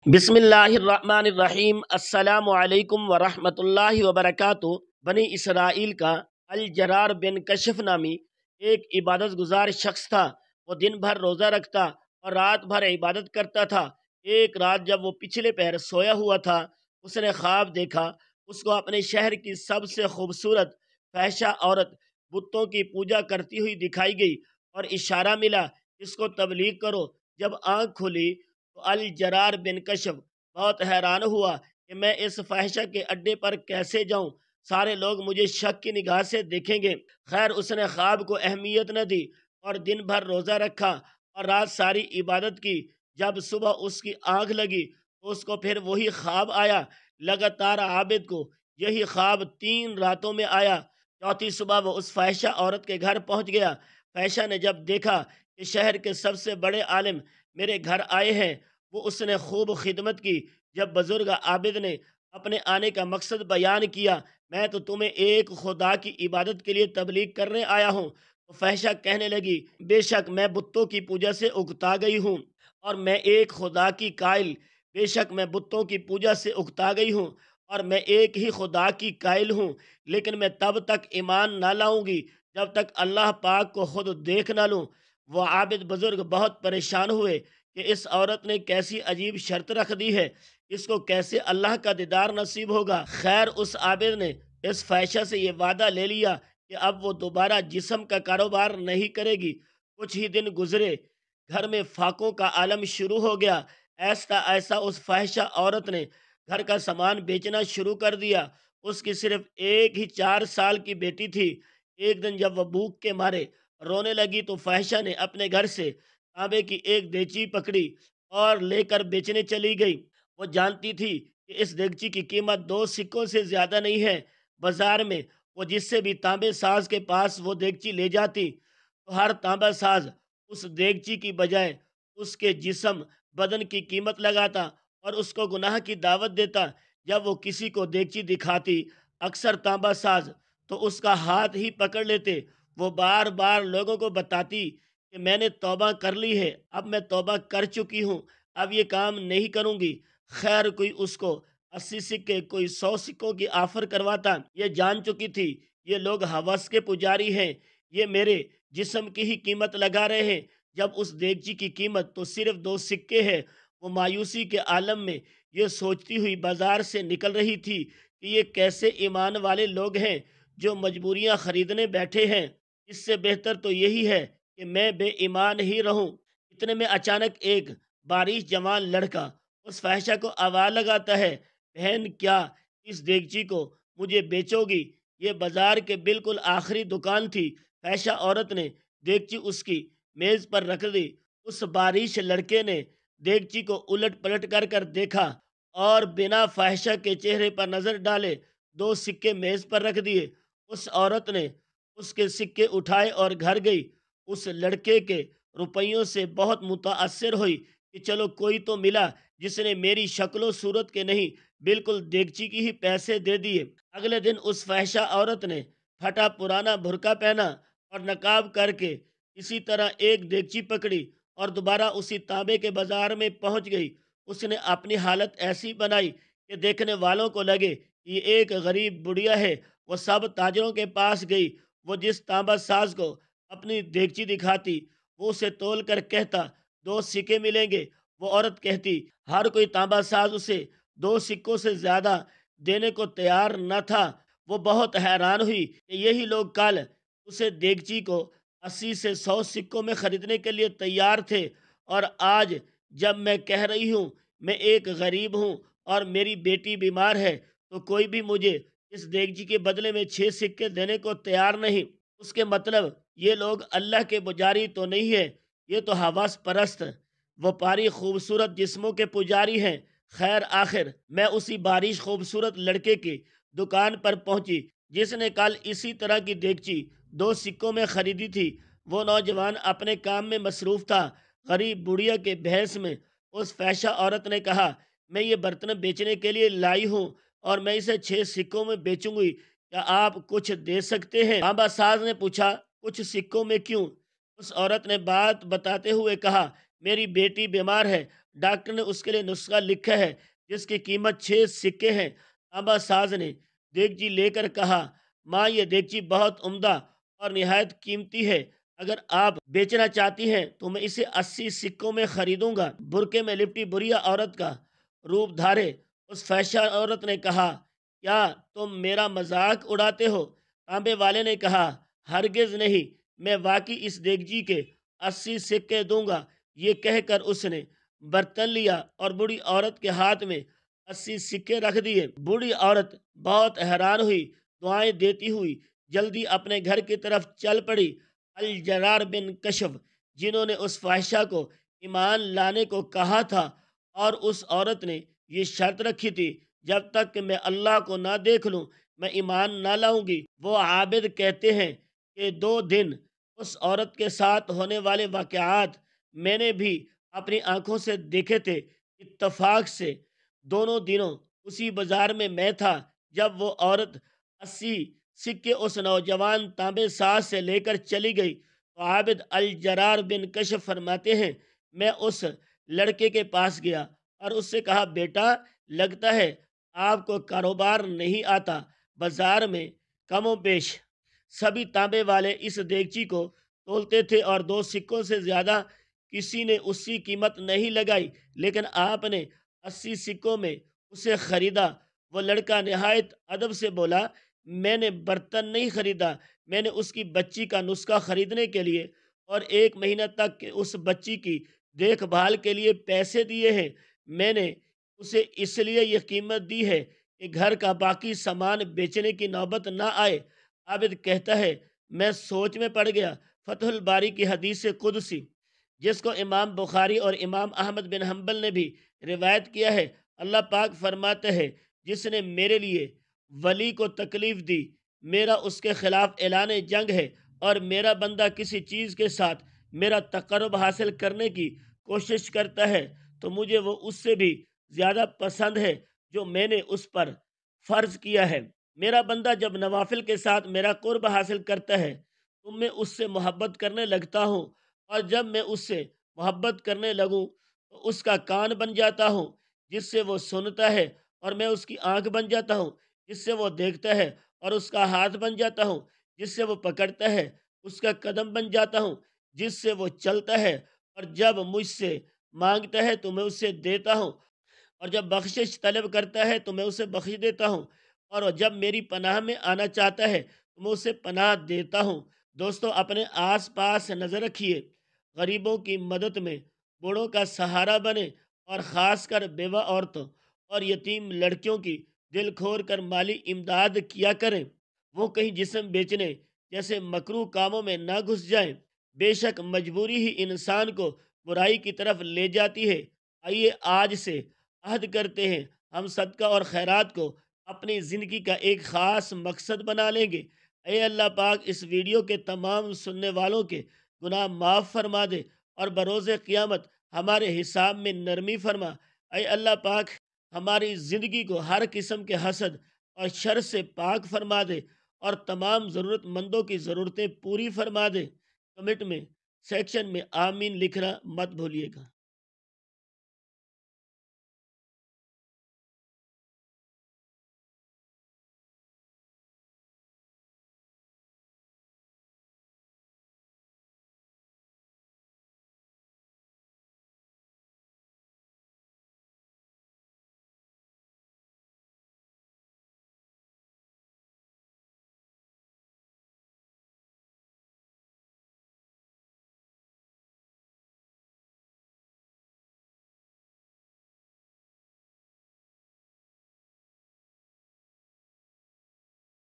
بسم اللہ الرحمن الرحیم۔ السلام علیکم ورحمۃ اللہ وبرکاتہ۔ بنی اسرائیل کا الجرار بن کشف نامی ایک عبادت گزار شخص تھا۔ وہ دن بھر روزہ رکھتا اور رات بھر عبادت کرتا تھا۔ ایک رات جب وہ پچھلے پہر سویا ہوا تھا، اس نے خواب دیکھا۔ اس کو اپنے شہر کی سب سے خوبصورت فحشہ عورت بتوں کی پوجا کرتی ہوئی دکھائی گئی اور اشارہ ملا، اس کو تبلیغ کرو۔ جب آنکھ کھلی تو الجرار بن کشف بہت حیران ہوا کہ میں اس فاحشہ کے اڈے پر کیسے جاؤں، سارے لوگ مجھے شک کی نگاہ سے دیکھیں گے۔ خیر، اس نے خواب کو اہمیت نہ دی اور دن بھر روزہ رکھا اور رات ساری عبادت کی۔ جب صبح اس کی آنکھ لگی تو اس کو پھر وہی خواب آیا۔ لگاتار عابد کو یہی خواب 3 راتوں میں آیا۔ چوتھی صبح وہ اس فاحشہ عورت کے گھر پہنچ گیا۔ فاحشہ نے جب دیکھا کہ شہر کے سب سے بڑے عالم میرے گھر آئے ہیں، وہ اس نے خوب خدمت کی۔ جب بزرگ عابد نے اپنے آنے کا مقصد بیان کیا، میں تو تمہیں ایک خدا کی عبادت کے لیے تبلیغ کرنے آیا ہوں، تو فحشہ کہنے لگی، بے شک میں بتوں کی پوجا سے اکتا گئی ہوں اور میں ایک خدا کی قائل، بے شک میں بتوں کی پوجا سے اکتا گئی ہوں اور میں ایک ہی خدا کی قائل ہوں، لیکن میں تب تک ایمان نہ لاؤں گی جب تک اللہ پاک کو خود دیکھ نہ لوں۔ وہ عابد بزرگ بہت پریشان ہوئے کہ اس عورت نے کیسی عجیب شرط رکھ دی ہے، اس کو کیسے اللہ کا دیدار نصیب ہوگا۔ خیر، اس عابد نے اس فاحشہ سے یہ وعدہ لے لیا کہ اب وہ دوبارہ جسم کا کاروبار نہیں کرے گی۔ کچھ ہی دن گزرے، گھر میں فاقوں کا عالم شروع ہو گیا۔ ایسا ایسا اس فاحشہ عورت نے گھر کا سامان بیچنا شروع کر دیا۔ اس کی صرف ایک ہی 4 سال کی بیٹی تھی۔ ایک دن جب وہ بھوک کے مارے رونے لگی تو فاحشہ نے اپنے گھر سے تانبے کی ایک دیگچی پکڑی اور لے کر بیچنے چلی گئی۔ وہ جانتی تھی کہ اس دیگچی کی قیمت 2 سکوں سے زیادہ نہیں ہے۔ بازار میں وہ جس سے بھی تانبے ساز کے پاس وہ دیگچی لے جاتی تو ہر تانبا ساز اس دیگچی کی بجائے اس کے جسم بدن کی قیمت لگاتا اور اس کو گناہ کی دعوت دیتا۔ جب وہ کسی کو دیگچی دکھاتی، اکثر تانبا ساز تو اس کا ہاتھ ہی پکڑ لیتے۔ وہ بار بار لوگوں کو بتاتی کہ میں نے توبہ کر لی ہے، اب میں توبہ کر چکی ہوں، اب یہ کام نہیں کروں گی۔ خیر، کوئی اس کو 80 سکے، کوئی 100 سکوں کی آفر کرواتا۔ یہ جان چکی تھی یہ لوگ ہوس کے پجاری ہیں، یہ میرے جسم کی ہی قیمت لگا رہے ہیں، جب اس دیگچی کی قیمت تو صرف 2 سکے ہے۔ وہ مایوسی کے عالم میں یہ سوچتی ہوئی بازار سے نکل رہی تھی کہ یہ کیسے ایمان والے لوگ ہیں جو مجبوریاں خریدنے بیٹھے ہیں۔ اس سے بہتر تو یہی ہے کہ میں بے ایمان ہی رہوں۔ اتنے میں اچانک ایک باریش جوان لڑکا اس فاحشہ کو آواز لگاتا ہے، بہن، کیا اس دیگچی کو مجھے بیچو گی؟ یہ بازار کے بالکل آخری دکان تھی۔ فاحشہ عورت نے دیگچی اس کی میز پر رکھ دی۔ اس باریش لڑکے نے دیگچی کو الٹ پلٹ کر دیکھا اور بنا فاحشہ کے چہرے پر نظر ڈالے 2 سکے میز پر رکھ دیے۔ اس عورت نے اس کے سکے اٹھائے اور گھر گئی۔ اس لڑکے کے روپیوں سے بہت متاثر ہوئی کہ چلو کوئی تو ملا جس نے میری شکل و صورت کے نہیں، بالکل دیگچی کی ہی پیسے دے دیے۔ اگلے دن اس فحشہ عورت نے پھٹا پرانا برقع پہنا اور نقاب کر کے اسی طرح ایک دیگچی پکڑی اور دوبارہ اسی تانبے کے بازار میں پہنچ گئی۔ اس نے اپنی حالت ایسی بنائی کہ دیکھنے والوں کو لگے کہ یہ ایک غریب بڑھیا ہے۔ وہ سب تاجروں کے پاس گئی۔ وہ جس تانبا ساز کو اپنی دیگچی دکھاتی، وہ اسے تول کر کہتا 2 سکے ملیں گے۔ وہ عورت کہتی، ہر کوئی تانبا ساز اسے 2 سکوں سے زیادہ دینے کو تیار نہ تھا۔ وہ بہت حیران ہوئی کہ یہی لوگ کل اسے دیگچی کو 80 سے 100 سکوں میں خریدنے کے لیے تیار تھے، اور آج جب میں کہہ رہی ہوں میں ایک غریب ہوں اور میری بیٹی بیمار ہے تو کوئی بھی مجھے اس دیگچی کے بدلے میں 6 سکے دینے کو تیار نہیں۔ اس کے مطلب یہ لوگ اللہ کے پجاری تو نہیں ہے، یہ تو حواس پرست، وہ پاری خوبصورت جسموں کے پجاری ہیں۔ خیر، آخر میں اسی بارش خوبصورت لڑکے کی دکان پر پہنچی جس نے کل اسی طرح کی دیگچی 2 سکوں میں خریدی تھی۔ وہ نوجوان اپنے کام میں مصروف تھا۔ غریب بڑھیا کے بحث میں اس فحشہ عورت نے کہا، میں یہ برتن بیچنے کے لیے لائی ہوں اور میں اسے 6 سکوں میں بیچوں گی، کیا آپ کچھ دے سکتے ہیں؟ تانبا ساز نے پوچھا، کچھ سکوں میں کیوں؟ اس عورت نے بات بتاتے ہوئے کہا، میری بیٹی بیمار ہے، ڈاکٹر نے اس کے لیے نسخہ لکھا ہے جس کی قیمت 6 سکے ہیں۔ تانبا ساز نے دیگچی لے کر کہا، ماں یہ دیگچی بہت عمدہ اور نہایت قیمتی ہے، اگر آپ بیچنا چاہتی ہیں تو میں اسے 80 سکوں میں خریدوں گا۔ برقعے میں لپٹی بڑھیا عورت کا روپ دھارے اس فحشہ عورت نے کہا، کیا تم میرا مذاق اڑاتے ہو؟ تانبے والے نے کہا، ہرگز نہیں، میں واقعی اس دیگچی کے 80 سکے دوں گا۔ یہ کہہ کر اس نے برتن لیا اور بوڑھی عورت کے ہاتھ میں 80 سکے رکھ دیے۔ بوڑھی عورت بہت حیران ہوئی، دعائیں دیتی ہوئی جلدی اپنے گھر کی طرف چل پڑی۔ الجرار بن کشف، جنہوں نے اس فاحشہ کو ایمان لانے کو کہا تھا، اور اس عورت نے یہ شرط رکھی تھی، جب تک کہ میں اللہ کو نہ دیکھ لوں میں ایمان نہ لاؤں گی، وہ عابد کہتے ہیں کہ 2 دن اس عورت کے ساتھ ہونے والے واقعات میں نے بھی اپنی آنکھوں سے دیکھے تھے۔ اتفاق سے دونوں دنوں اسی بازار میں تھا جب وہ عورت 80 سکے اس نوجوان تانبے ساز سے لے کر چلی گئی تو عابد الجرار بن کشف فرماتے ہیں، میں اس لڑکے کے پاس گیا اور اس سے کہا، بیٹا لگتا ہے آپ کو کاروبار نہیں آتا۔ بازار میں کم و بیش سبھی تانبے والے اس دیگچی کو تولتے تھے اور 2 سکوں سے زیادہ کسی نے اس کی قیمت نہیں لگائی، لیکن آپ نے 80 سکوں میں اسے خریدا۔ وہ لڑکا نہایت ادب سے بولا، میں نے برتن نہیں خریدا، میں نے اس کی بچی کا نسخہ خریدنے کے لیے اور 1 مہینہ تک اس بچی کی دیکھ بھال کے لیے پیسے دیے ہیں۔ میں نے اسے اس لیے یہ قیمت دی ہے کہ گھر کا باقی سامان بیچنے کی نوبت نہ آئے۔ عابد کہتا ہے، میں سوچ میں پڑ گیا۔ فتح الباری کی حدیث قدسی جس کو امام بخاری اور امام احمد بن حنبل نے بھی روایت کیا ہے، اللہ پاک فرماتے ہیں، جس نے میرے لیے ولی کو تکلیف دی، میرا اس کے خلاف اعلان جنگ ہے، اور میرا بندہ کسی چیز کے ساتھ میرا تقرب حاصل کرنے کی کوشش کرتا ہے تو مجھے وہ اس سے بھی زیادہ پسند ہے جو میں نے اس پر فرض کیا ہے۔ میرا بندہ جب نوافل کے ساتھ میرا قرب حاصل کرتا ہے تو میں اس سے محبت کرنے لگتا ہوں، اور جب میں اس سے محبت کرنے لگوں تو اس کا کان بن جاتا ہوں جس سے وہ سنتا ہے، اور میں اس کی آنکھ بن جاتا ہوں جس سے وہ دیکھتا ہے، اور اس کا ہاتھ بن جاتا ہوں جس سے وہ پکڑتا ہے، اس کا قدم بن جاتا ہوں جس سے وہ چلتا ہے، اور جب مجھ سے مانگتا ہے تو میں اسے دیتا ہوں، اور جب بخشش طلب کرتا ہے تو میں اسے بخش دیتا ہوں، اور جب میری پناہ میں آنا چاہتا ہے تو میں اسے پناہ دیتا ہوں۔ دوستو، اپنے آس پاس نظر رکھیے، غریبوں کی مدد میں بوڑھوں کا سہارا بنے، اور خاص کر بیوہ عورتوں اور یتیم لڑکیوں کی دل کھول کر مالی امداد کیا کریں۔ وہ کہیں جسم بیچنے جیسے مکروہ کاموں میں نہ گھس جائیں۔ بے شک مجبوری ہی انسان کو برائی کی طرف لے جاتی ہے۔ آئیے آج سے عہد کرتے ہیں، ہم صدقہ اور خیرات کو اپنی زندگی کا ایک خاص مقصد بنا لیں گے۔ اے اللہ پاک، اس ویڈیو کے تمام سننے والوں کے گناہ معاف فرما دے، اور بروز قیامت ہمارے حساب میں نرمی فرما۔ اے اللہ پاک، ہماری زندگی کو ہر قسم کے حسد اور شر سے پاک فرما دے، اور تمام ضرورت مندوں کی ضرورتیں پوری فرما دے۔ کمنٹ میں سیکشن میں آمین لکھنا مت بھولیے گا۔